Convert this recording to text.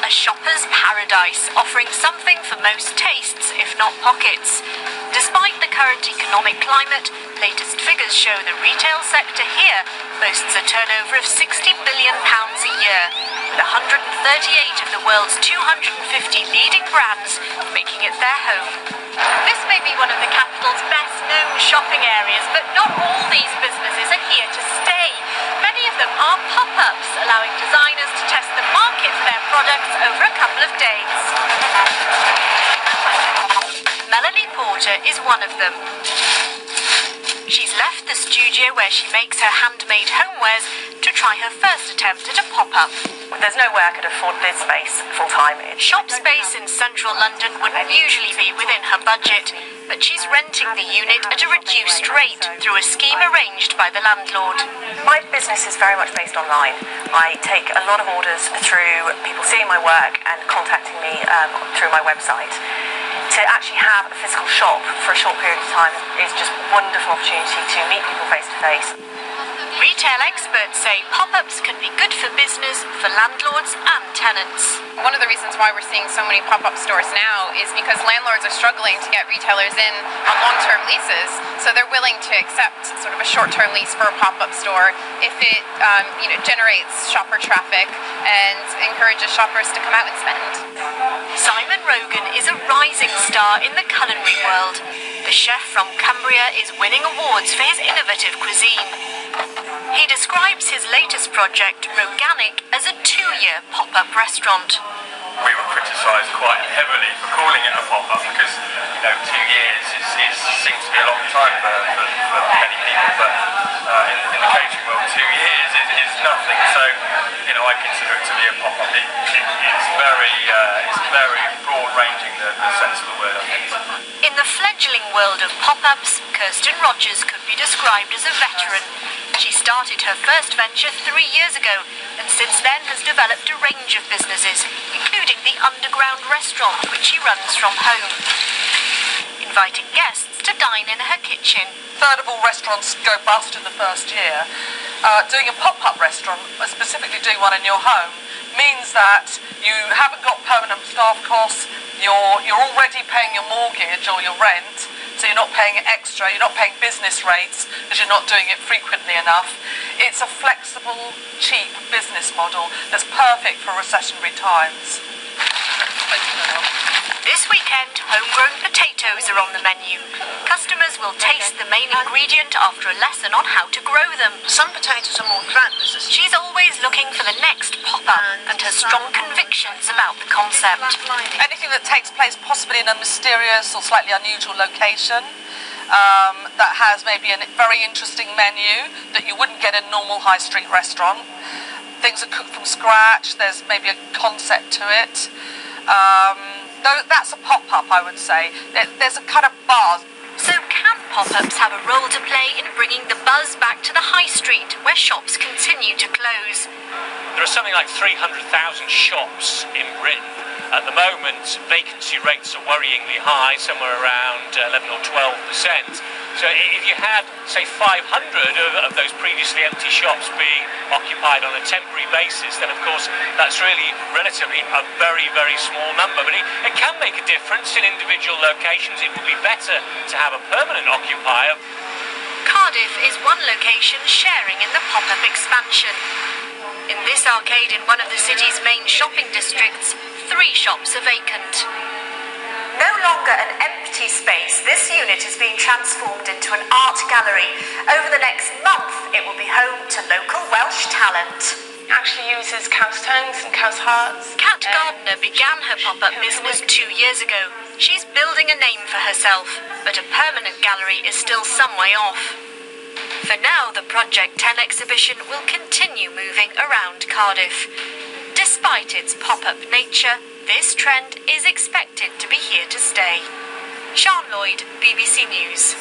a shopper's paradise, offering something for most tastes, if not pockets. Despite the current economic climate, latest figures show the retail sector here boasts a turnover of £60 billion a year, with 138 of the world's 250 leading brands making it their home. This may be one of the capital's best-known shopping areas, but not all these businesses are here to stay. Many of them are pop-ups, allowing designers to test the market for their products over a couple of days. Melanie Porter is one of them. She's left the studio where she makes her handmade homewares to try her first attempt at a pop-up. There's no way I could afford this space full-time. Shop space in central London wouldn't usually be within her budget, but she's renting the unit at a reduced rate through a scheme arranged by the landlord. My business is very much based online. I take a lot of orders through people seeing my work and contacting me through my website. To actually have a physical shop for a short period of time is just a wonderful opportunity to meet people face to face. Retail experts say pop-ups can be good for business, for landlords and tenants. One of the reasons why we're seeing so many pop-up stores now is because landlords are struggling to get retailers in on long-term leases, so they're willing to accept sort of a short-term lease for a pop-up store if it generates shopper traffic and encourages shoppers to come out and spend. Simon Rogan is a rising star in the culinary world. The chef from Cumbria is winning awards for his innovative cuisine. He describes his latest project, Roganic, as a 2-year pop-up restaurant. We were criticised quite heavily for calling it a pop-up because, 2 years seems to be a long time for many people, but in the catering world, 2 years is nothing. So, I consider it to be a pop-up. It's very broad-ranging, the sense of the word, I think. In the fledgling world of pop-ups, Kirsten Rogers could be described as a veteran. She started her first venture 3 years ago and since then has developed a range of businesses, including the underground restaurant which she runs from home, inviting guests to dine in her kitchen. Third of all restaurants go bust in the first year. Doing a pop-up restaurant, specifically doing one in your home, means that you haven't got permanent staff costs, you're already paying your mortgage or your rent, so you're not paying extra, you're not paying business rates because you're not doing it frequently enough. It's a flexible, cheap business model that's perfect for recessionary times. This weekend, homegrown potatoes are on the menu. Customers will taste the main ingredient after a lesson on how to grow them. Some potatoes are more drought resistant. She's always looking for the next pop-up and has strong convictions about the concept. Anything that takes place possibly in a mysterious or slightly unusual location, that has maybe a very interesting menu that you wouldn't get in a normal high street restaurant. Things are cooked from scratch, there's maybe a concept to it. That's a pop-up, I would say. There's a kind of buzz. So can pop-ups have a role to play in bringing the buzz back to the high street where shops continue to close? There are something like 300,000 shops in Britain. At the moment, vacancy rates are worryingly high, somewhere around 11 or 12%. So if you had, say, 500 of those previously empty shops being occupied on a temporary basis, then of course that's really relatively a very, very small number. But it can make a difference in individual locations. It would be better to have a permanent occupier. Cardiff is one location sharing in the pop-up expansion. In this arcade in one of the city's main shopping districts, 3 shops are vacant. No longer an empty space, this unit is being transformed into an art gallery. Over the next month, it will be home to local Welsh talent. It actually uses cow's tongues and cow's hearts. Kat Gardner began her pop-up business 2 years ago. She's building a name for herself, but a permanent gallery is still some way off. For now, the Project 10 exhibition will continue moving around Cardiff. Despite its pop-up nature, this trend is expected to be here to stay. Sian Lloyd, BBC News.